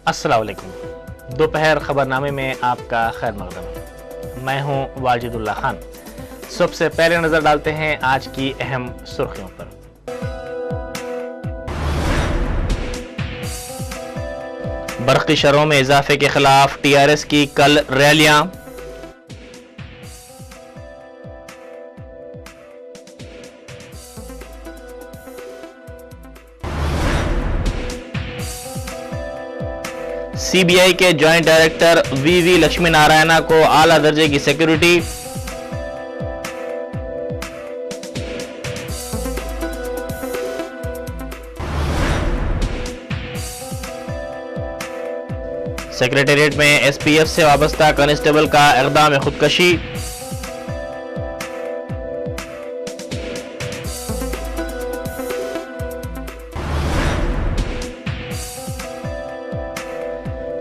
अस्सलाम वालेकुम। दोपहर खबरनामे में आपका खैर मक़दम। मैं हूं वाजिदुल्लाह खान। सबसे पहले नजर डालते हैं आज की अहम सुर्खियों पर। बरक़ी शरहों में इजाफे के खिलाफ टीआरएस की कल रैलियां। सीबीआई के जॉइंट डायरेक्टर वीवी लक्ष्मी नारायणा को आला दर्जे की सिक्योरिटी। सेक्रेटेरिएट में एसपीएफ से वाबस्ता कांस्टेबल का इक़दाम खुदकशी।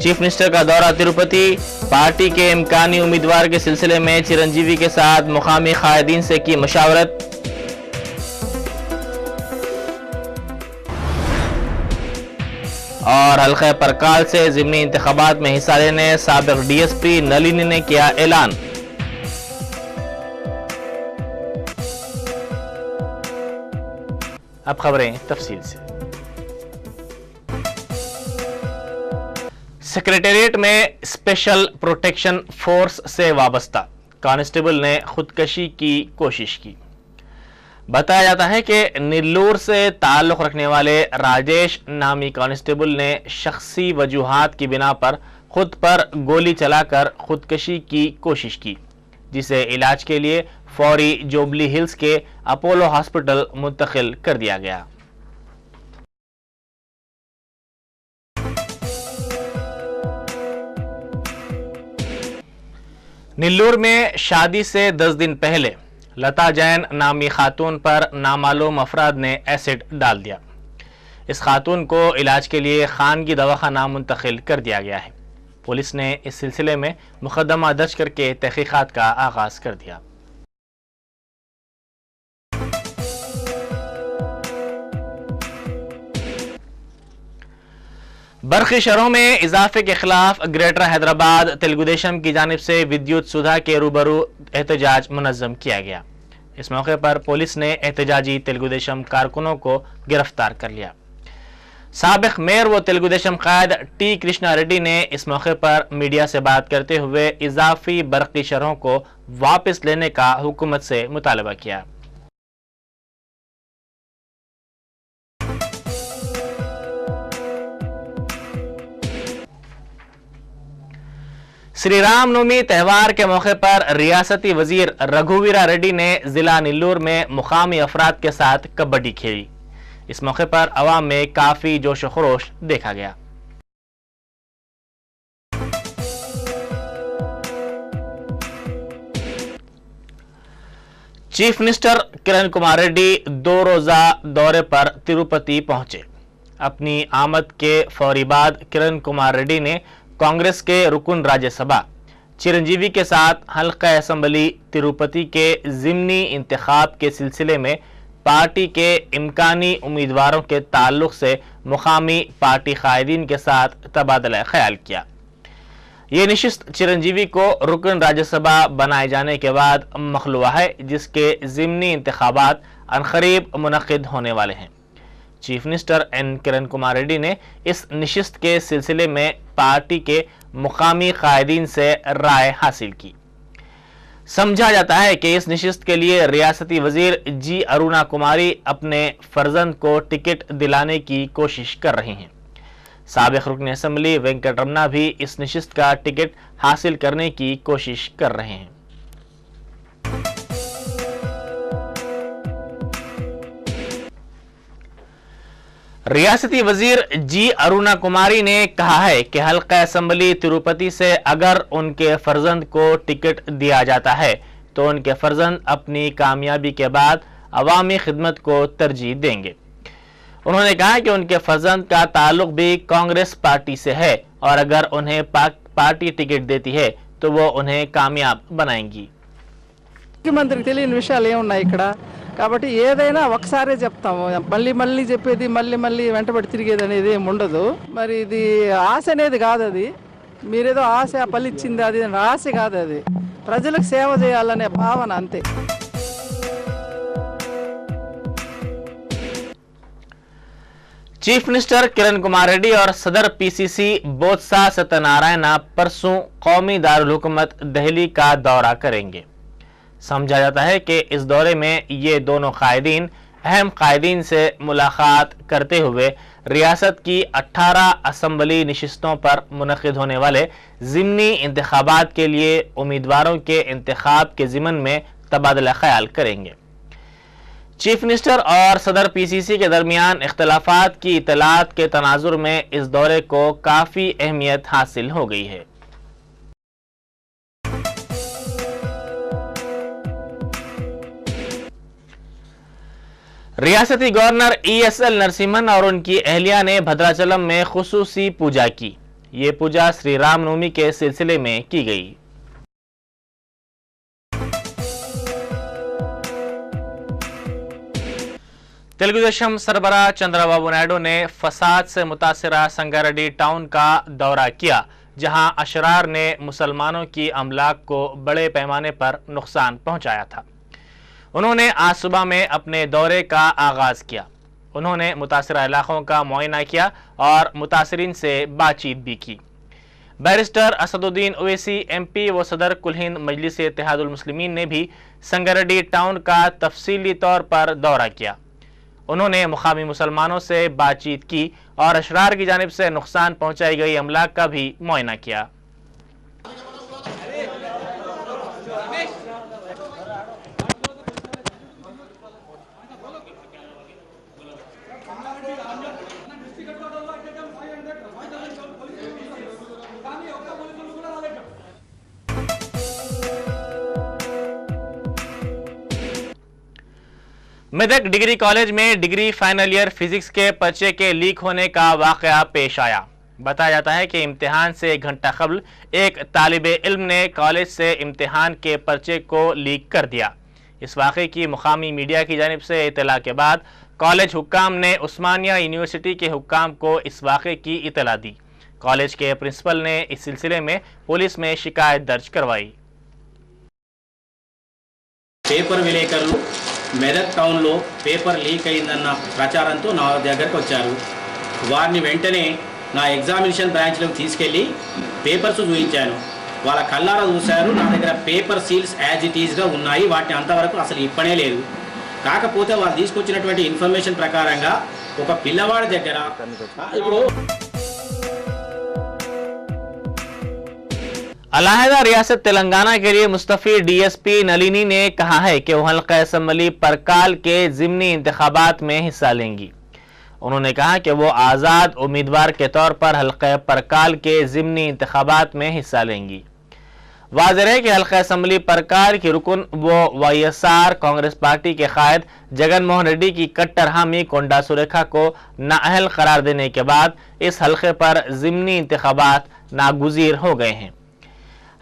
चीफ मिनिस्टर का दौरा तिरुपति। पार्टी के इम्कानी उम्मीदवार के सिलसिले में चिरंजीवी के साथ मुकामी कायदीन से की मशावरत। और हल्के परकाल से ज़िमनी इंतखाबात में हिस्सा लेने साबिक डीएसपी नलिनी ने किया ऐलान। अब खबरें तफसील से। सेक्रेटेरिएट में स्पेशल प्रोटेक्शन फोर्स से वाबस्ता कांस्टेबल ने खुदकशी की कोशिश की। बताया जाता है कि नेल्लोर से ताल्लुक़ रखने वाले राजेश नामी कांस्टेबल ने शख्सी वजूहात की बिना पर खुद पर गोली चलाकर खुदकशी की कोशिश की, जिसे इलाज के लिए फौरी जुबली हिल्स के अपोलो हॉस्पिटल मुंतकिल कर दिया गया। नेल्लोर में शादी से 10 दिन पहले लता जैन नामी खातून पर नामालूम अफराद ने एसिड डाल दिया। इस खातून को इलाज के लिए खानगी दवाखाना मुंतकिल कर दिया गया है। पुलिस ने इस सिलसिले में मुकदमा दर्ज करके तहकीकात का आगाज कर दिया। बरक़ी शरहों में इजाफे के खिलाफ ग्रेटर हैदराबाद तेलुगुदेशम की जानिब से विद्युत सुधा के रूबरू एहतजाज मुनज़्ज़म किया गया। इस मौके पर पुलिस ने एहतजाजी तेलुगुदेशम कारकुनों को गिरफ्तार कर लिया। साबिक मेयर व तेलुगुदेशम कायद टी कृष्णा रेड्डी ने इस मौके पर मीडिया से बात करते हुए इजाफी बरक़ी शरहों को वापस लेने का हुकूमत से मुतालबा किया। श्री रामनवमी त्यौहार के मौके पर रियासती वजीर रघुवीरा रेड्डी ने जिला नेल्लोर में मुकामी अफराद के साथ कबड्डी खेली। इस मौके पर अवाम में काफी जोश व खरोश देखा गया। चीफ मिनिस्टर किरण कुमार रेड्डी 2 रोजा दौरे पर तिरुपति पहुंचे। अपनी आमद के फौरी बाद किरण कुमार रेड्डी ने कांग्रेस के रुकन राज्यसभा चिरंजीवी के साथ हल्का असम्बली तिरुपति के ज़िमनी इंतखाब के सिलसिले में पार्टी के इम्कानी उम्मीदवारों के ताल्लुक से मुकामी पार्टी कायदीन के साथ तबादला ख्याल किया। ये नशिस्त चिरंजीवी को रुकन राज्यसभा बनाए जाने के बाद मखलूआ है, जिसके ज़िमनी इंतखाबात अनक़रीब मुनक़िद होने वाले हैं। चीफ मिनिस्टर किरण कुमार रेड्डी ने इस नशिस्त के सिलसिले में पार्टी के मुकामी कायदीन से राय हासिल की। समझा जाता है कि इस नशिस्त के लिए रियासती वजीर जी अरुणा कुमारी अपने फर्जंद को टिकट दिलाने की कोशिश कर रही हैं। साबिक रुकन असम्बली वेंकट रमना भी इस नशिस्त का टिकट हासिल करने की कोशिश कर रहे हैं। रियासती वजीर जी अरुणा कुमारी ने कहा है कि हल्का असम्बली तिरुपति से अगर उनके फर्जंद को टिकट दिया जाता है तो उनके फर्जंद अपनी कामयाबी के बाद अवामी खिदमत को तरजीह देंगे। उन्होंने कहा कि उनके फर्जंद का ताल्लुक भी कांग्रेस पार्टी से है और अगर उन्हें पार्टी टिकट देती है तो वो उन्हें कामयाब बनाएंगी। ముఖ్యమంత్రికి తెలియని విషయాలు ఏమున్నాయి? ఇక్కడ కాబట్టి ఏదైనా ఒకసారే చెప్తాము, మళ్ళీ మళ్ళీ చెప్పేది, మళ్ళీ మళ్ళీ వెంటబడి తిరిగేది అనేది ఏమి ఉండదు. మరి ఇది ఆశ అనేది కాదు, అది మీరేదో ఆశ ఫలిచ్చింది అది ఆశ కాదు, అది ప్రజలకు సేవ చేయాలనే భావన అంతే. चीफ मिनिस्टर किरण कुमार रेड्डी और सदर पीसीसी बोत्सा सत्यनारायण परसों कौमी दारुल हुकूमत दिल्ली का दौरा करेंगे। समझा जाता है कि इस दौरे में ये दोनों कायदीन अहम कायदीन से मुलाकात करते हुए रियासत की 18 असम्बली नशिस्तों पर मुनक़िद होने वाले ज़िमनी इंतखाबात के लिए उम्मीदवारों के इंतखाब के ज़िमन में तबादला ख्याल करेंगे। चीफ मिनिस्टर और सदर पीसीसी के दरमियान इख्तलाफात की इतलात के तनाजुर में इस दौरे को काफ़ी अहमियत हासिल हो गई है। रियासती गवर्नर ESL नरसिम्हन और उनकी अहलिया ने भद्राचलम में खुसूसी पूजा की। ये पूजा श्री रामनवमी के सिलसिले में की गई। तेलुगुदेशम सरबराह चंद्रबाबू नायडू ने फसाद से मुतासिरा संगारेड्डी टाउन का दौरा किया, जहां अशरार ने मुसलमानों की अमलाक को बड़े पैमाने पर नुकसान पहुंचाया था। उन्होंने आज सुबह में अपने दौरे का आगाज़ किया। उन्होंने मुतासिरा इलाकों का मुआयना किया और मुतासिरीन से बातचीत भी की। बैरिस्टर असदुद्दीन ओवैसी MP व सदर कुल हिंद मजलिस इत्तेहादुल मुस्लिमीन ने भी संगारेड्डी टाउन का तफसीली तौर पर दौरा किया। उन्होंने मुकामी मुसलमानों से बातचीत की और अशरार की जानिब से नुकसान पहुंचाई गई अमलाक का भी मुआयना किया। मेदक डिग्री कॉलेज में डिग्री फाइनल ईयर फिजिक्स के पर्चे के लीक होने का वाकया पेश आया। बताया जाता है कि इम्तिहान से एक घंटा कबल एक तालिबे इल्म ने कॉलेज से इम्तिहान के पर्चे को लीक कर दिया। इस वाक़े की मुकामी मीडिया की जानिब से इतला के बाद कॉलेज हुक्काम ने उस्मानिया यूनिवर्सिटी के हुक्काम को इस वाक़े की इतला दी। कॉलेज के प्रिंसिपल ने इस सिलसिले में पुलिस में शिकायत दर्ज करवाई। పేపర్ విలేకరులు మెదక్ టౌన్లో పేపర్ లీక్ అయిందన్న ప్రచారంతో నా దగ్గరకు వచ్చారు. వారిని వెంటనే నా ఎగ్జామినేషన్ బ్రాంచ్లోకి తీసుకెళ్ళి పేపర్స్ చూపించాను. వాళ్ళ కళ్ళారా చూశారు. నా దగ్గర పేపర్ సీల్స్ యాజ్ ఇట్ ఈజ్గా ఉన్నాయి. వాటిని అంతవరకు అసలు ఇప్పనే లేదు. కాకపోతే వాళ్ళు తీసుకొచ్చినటువంటి ఇన్ఫర్మేషన్ ప్రకారంగా ఒక పిల్లవాడి దగ్గర ఇప్పుడు अलहदा रियासत तेलंगाना के लिए मुस्तफ़ी DSP नलिनी ने कहा है कि वो हल्का असम्बली परकाल के ज़िमनी इंतखाबात में हिस्सा लेंगी। उन्होंने कहा कि वो आज़ाद उम्मीदवार के तौर पर हल्का परकाल के ज़िमनी इंतखाबात में हिस्सा लेंगी। वाज़ेह है कि हल्का असम्बली परकाल की रुकन वो YSR कांग्रेस पार्टी के कायद जगन मोहन रेड्डी की कट्टर हामी कोंडा सुरेखा को नाअहल करार देने के बाद इस हल्के पर ज़िमनी इंतखाबात नागुज़ीर हो गए हैं।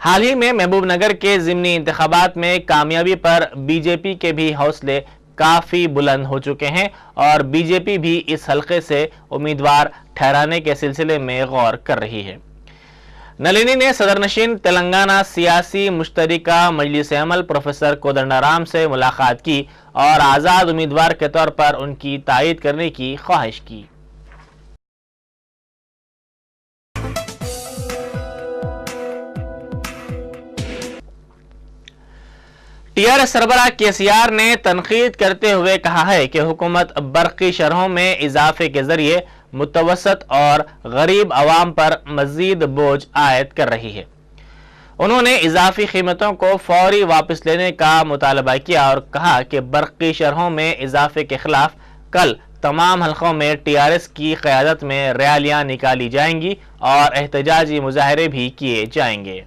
हाल ही में महबूब नगर के ज़िमनी इंतखाबात में कामयाबी पर BJP के भी हौसले काफ़ी बुलंद हो चुके हैं और BJP भी इस हल्के से उम्मीदवार ठहराने के सिलसिले में गौर कर रही है। नलिनी ने सदरनशीन तेलंगाना सियासी मुश्तरिका मजलिस अमल प्रोफेसर कोदंडाराम से मुलाकात की और आज़ाद उम्मीदवार के तौर पर उनकी तायीद करने की ख्वाहिश की। TRS सरबराह KCR ने तनकीद करते हुए कहा है कि हुकूमत बरक़ी शरहों में इजाफे के जरिए मुतवसत और गरीब आवाम पर मजीद बोझ आयद कर रही है। उन्होंने इजाफी कीमतों को फौरी वापस लेने का मुतालबा किया और कहा कि बरक़ी शरहों में इजाफे के खिलाफ कल तमाम हलकों में TRS की क़यादत में रैलियां निकाली जाएंगी और एहतजाजी मुजाहरे भी किए जाएंगे।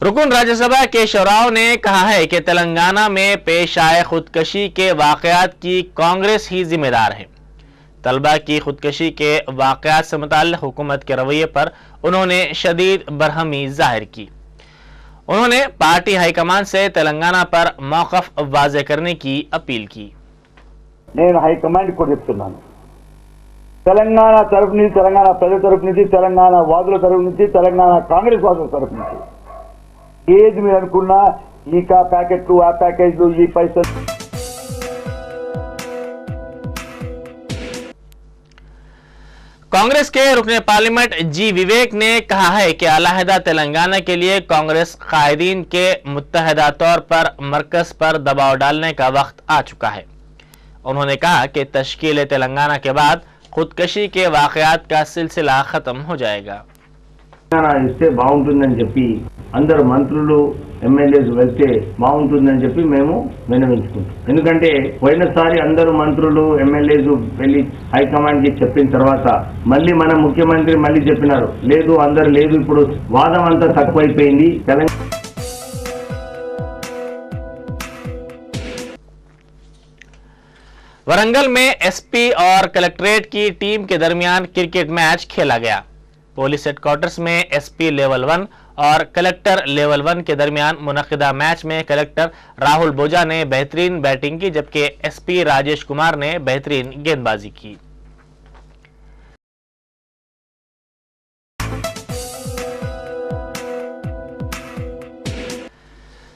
रुकन राज्यसभा के शोराव ने कहा है कि तेलंगाना में पेश आए खुदकशी के वाकयात की कांग्रेस ही जिम्मेदार है। तलबा की खुदकशी के वाक़यात से मुताल्लिक़ हुकूमत के रवैये पर उन्होंने शदीद बरहमी जाहिर की। उन्होंने पार्टी हाईकमान से तेलंगाना पर मौक़िफ़ वाज़े करने की अपील की। నేను హైకమాండ్ కూడా చెప్తున్నాను, తెలంగాణ తరపు నుంచి, తెలంగాణ ప్రజల తరపు నుంచి, తెలంగాణ వాదుల తరపు నుంచి, తెలంగాణ కాంగ్రెస్ వాదుల తరపు నుంచి ఏది మీరు అనుకున్నా ఈ ప్యాకెట్లు, ఆ ప్యాకేజ్లు, ఈ పైసలు कांग्रेस के रुकने पार्लियामेंट जी विवेक ने कहा है कि अलहदा तेलंगाना के लिए कांग्रेस कायदीन के मुत्तहदा तौर पर मरकज पर दबाव डालने का वक्त आ चुका है। उन्होंने कहा कि तश्कील तेलंगाना के बाद खुदकशी के वाक़यात का सिलसिला खत्म हो जाएगा। ఇస్తే బాగుంటుందని చెప్పి అందరు మంత్రులు ఎమ్మెల్యేస్ వెళ్తే బాగుంటుందని చెప్పి మేము విన్నవించుకుంటాం. ఎందుకంటే పోయినసారి అందరు మంత్రులు ఎమ్మెల్యేస్ వెళ్ళి హైకమాండ్ కి చెప్పిన తర్వాత మళ్ళీ మన ముఖ్యమంత్రి మళ్ళీ చెప్పినారు, లేదు అందరు లేదు, ఇప్పుడు వాదం అంతా తక్కువైపోయింది. वरंगल में एसपी और कलेक्ट्रेट की टीम के दरमियान क्रिकेट मैच खेला गया। पुलिस हेडक्वार्टर्स में एसपी लेवल 1 और कलेक्टर लेवल 1 के दरमियान मुनक़िदा मैच में कलेक्टर राहुल बोजा ने बेहतरीन बैटिंग की, जबकि एसपी राजेश कुमार ने बेहतरीन गेंदबाजी की।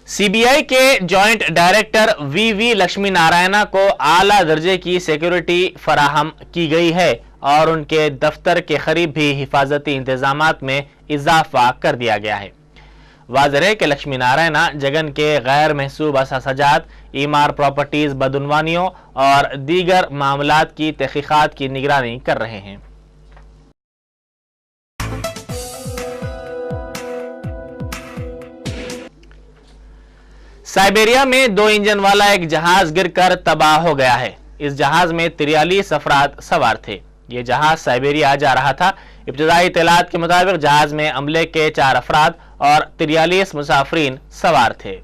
सीबीआई के जॉइंट डायरेक्टर वीवी लक्ष्मी नारायणा को आला दर्जे की सिक्योरिटी फराहम की गई है और उनके दफ्तर के करीब भी हिफाजती इंतजामात में इजाफा कर दिया गया है। वाज़ेह है कि लक्ष्मी नारायणा जगन के गैर महसूब असासजात, ईमार प्रॉपर्टीज बदउनवानियों और दीगर मामलात की तहकीकात की निगरानी कर रहे हैं। साइबेरिया में 2 इंजन वाला एक जहाज गिरकर तबाह हो गया है। इस जहाज में 43 अफराद सवार थे। ये जहाज साइबेरिया जा रहा था। इब्तदाई इत्तलात के मुताबिक जहाज में अमले के 4 अफराद और 43 मुसाफरीन सवार थे।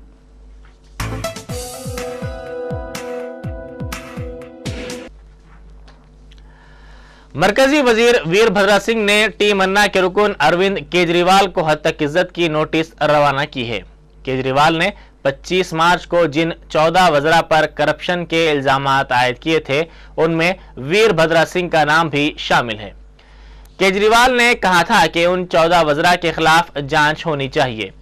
मरकजी वजीर वीरभद्र सिंह ने टीम अन्ना के रुकन अरविंद केजरीवाल को हद तक इज्जत की नोटिस रवाना की है। केजरीवाल ने 25 मार्च को जिन 14 वज़रा पर करप्शन के इल्जामात आयद किए थे, उनमें वीरभद्र सिंह का नाम भी शामिल है। केजरीवाल ने कहा था कि उन 14 वज़रा के खिलाफ जांच होनी चाहिए।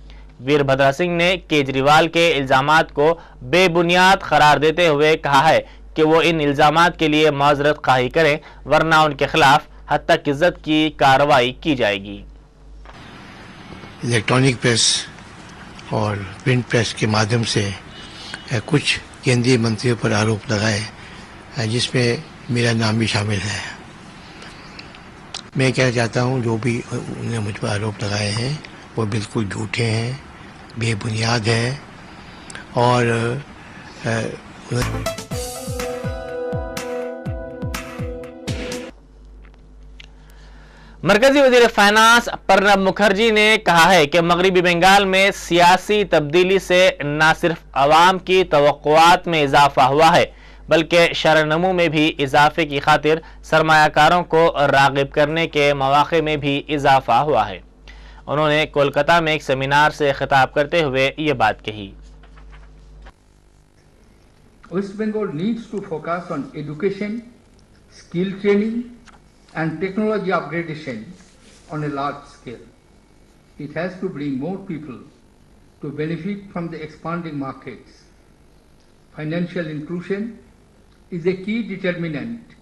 वीरभद्र सिंह ने केजरीवाल के इल्जामात को बेबुनियाद करार देते हुए कहा है कि वो इन इल्जामात के लिए माजरत खाही करें, वरना उनके खिलाफ हद तक इज्जत की कार्रवाई की जाएगी। इलेक्ट्रॉनिक प्रेस और प्रिंट प्रेस के माध्यम से कुछ केंद्रीय मंत्रियों पर आरोप लगाए, जिसमें मेरा नाम भी शामिल है। मैं कहना चाहता हूं, जो भी उन्होंने मुझ पर आरोप लगाए हैं वो बिल्कुल झूठे हैं, बेबुनियाद हैं और मरकजी वजीर फाइनेंस प्रणब मुखर्जी ने कहा है कि मगरबी बंगाल में सियासी तब्दीली से न सिर्फ अवाम की तवक्कुआत में इजाफा हुआ है, बल्कि शरह-नमू में भी इजाफे की खातिर सरमायाकारों को रागिब करने के मौके में भी इजाफा हुआ है। उन्होंने कोलकाता में एक सेमिनार से खिताब करते हुए ये बात कही। West Bengal needs to focus on education, skill training and technology upgradation on a large scale. It has to bring more people to benefit from the expanding markets. Financial inclusion is a key determinant.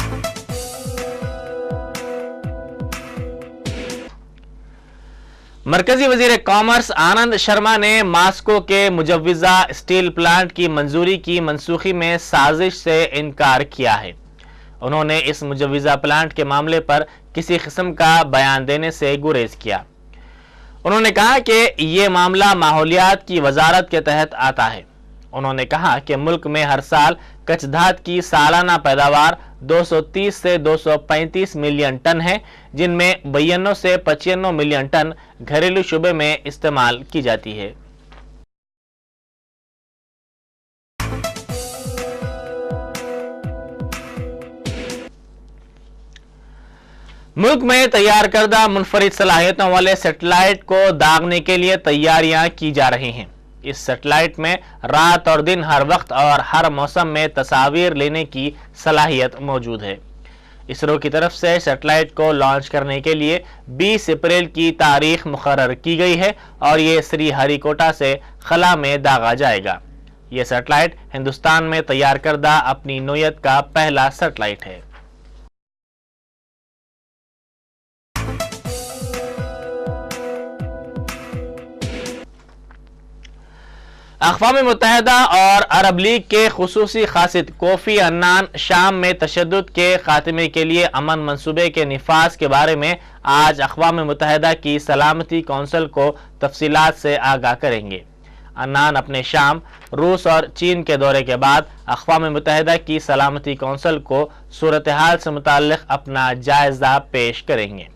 मरकजी वजीर commerce Anand Sharma ने Moscow के मुजव्विजा steel plant की मंजूरी की मनसूखी में साजिश से इनकार किया है। उन्होंने इस मुजव्विजा प्लांट के मामले पर किसी किस्म का बयान देने से गुरेज किया। उन्होंने कहा कि ये मामला माहौलियात की वजारत के तहत आता है। उन्होंने कहा कि मुल्क में हर साल कचधात की सालाना पैदावार 230 से 235 मिलियन टन है, जिनमें 92 से 95 मिलियन टन घरेलू शुबे में इस्तेमाल की जाती है। मुल्क में तैयार करदा मुनफरिद सलाहियतों वाले सैटेलाइट को दागने के लिए तैयारियां की जा रही हैं। इस सैटेलाइट में रात और दिन हर वक्त और हर मौसम में तस्वीर लेने की सलाहियत मौजूद है। इसरो की तरफ से सैटेलाइट को लॉन्च करने के लिए 20 अप्रैल की तारीख मुकर्रर की गई है और ये श्रीहरिकोटा से खला में दागा जाएगा। ये सैटेलाइट हिंदुस्तान में तैयार करदा अपनी नौयत का पहला सैटेलाइट है। अक़वाम मुत्तहिदा और अरब लीग के खुसूसी क़ासिद कोफ़ी अन्नान शाम में तशद्दुद के ख़ात्मे के लिए अमन मंसूबे के निफाज़ के बारे में आज अक़वाम मुत्तहिदा की सलामती कौंसिल को तफसीलात से आगाह करेंगे। अन्नान अपने शाम, रूस और चीन के दौरे के बाद अक़वाम मुत्तहिदा की सलामती कौंसिल को सूरत हाल से मुताल्लिक़ अपना जायज़ा पेश करेंगे।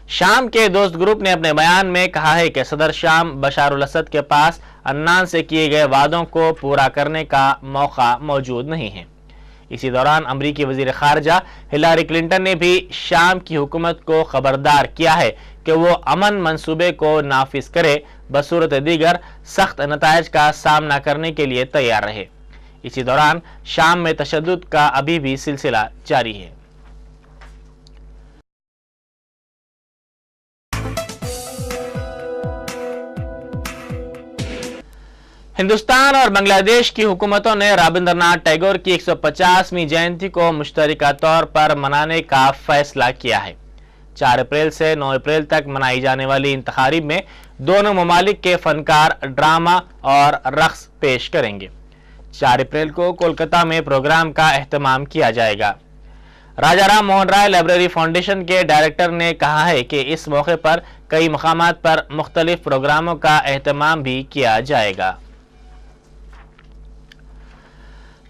शाम के दोस्त ग्रुप ने अपने बयान में कहा है कि सदर शाम बशार अल असद के पास अन्नान से किए गए वादों को पूरा करने का मौका मौजूद नहीं है। इसी दौरान अमरीकी वज़ीर ख़ारजा हिलारी क्लिंटन ने भी शाम की हुकूमत को खबरदार किया है कि वो अमन मंसूबे को नाफिज करे, बसूरत दीगर सख्त नताइज का सामना करने के लिए तैयार रहे। इसी दौरान शाम में तशद्दुद का अभी भी सिलसिला जारी है। हिंदुस्तान और बांग्लादेश की हुकूमतों ने रविंद्रनाथ टैगोर की 150वीं जयंती को मुश्तरका तौर पर मनाने का फैसला किया है। 4 अप्रैल से 9 अप्रैल तक मनाई जाने वाली इन तकारीब में दोनों ममालिक के फनकार ड्रामा और रक्स पेश करेंगे। 4 अप्रैल को कोलकाता में प्रोग्राम का एहतमाम किया जाएगा। राजा राम मोहन राय लाइब्रेरी फाउंडेशन के डायरेक्टर ने कहा है कि इस मौके पर कई मकामात पर मुख्तलिफ प्रोग्रामों का एहतमाम भी किया जाएगा।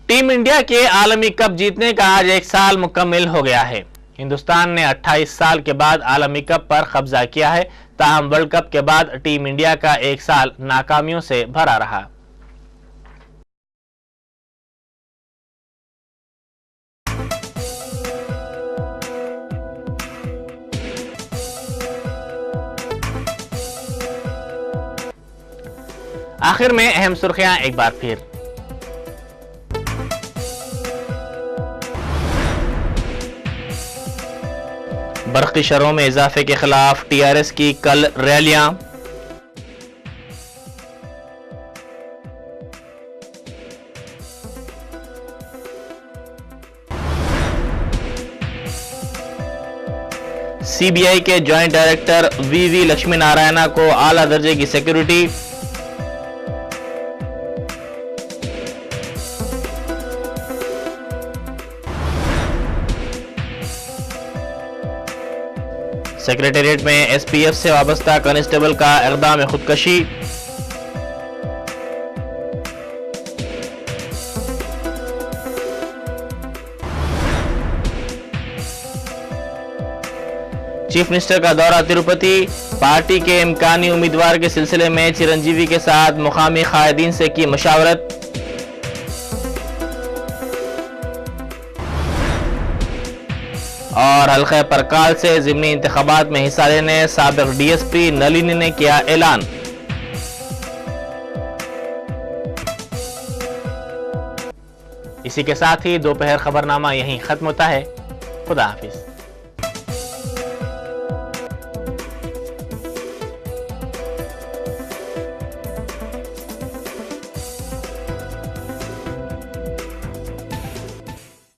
टीम इंडिया के आलमी कप जीतने का आज 1 साल मुकम्मल हो गया है। हिंदुस्तान ने 28 साल के बाद आलमी कप पर कब्जा किया है। ताहम वर्ल्ड कप के बाद टीम इंडिया का 1 साल नाकामियों से भरा रहा। आखिर में अहम सुर्खियां एक बार फिर। बरक़ी शरों में इजाफे के खिलाफ टीआरएस की कल रैलियां। सीबीआई के जॉइंट डायरेक्टर वीवी लक्ष्मी नारायणा को आला दर्जे की सिक्योरिटी। सेक्रेटेरिएट में एसपीएफ से वाबस्ता कांस्टेबल का इक़दाम खुदकशी। चीफ मिनिस्टर का दौरा तिरुपति। पार्टी के इम्कानी उम्मीदवार के सिलसिले में चिरंजीवी के साथ मुकामी कायदीन से की मशावरत। और हल्के परकाल से ज़िमनी इंतखाबात में हिस्सा लेने साबिक डीएसपी नलिनी ने किया ऐलान। इसी के साथ ही दोपहर खबरनामा यहीं खत्म होता है। खुदा हाफिज।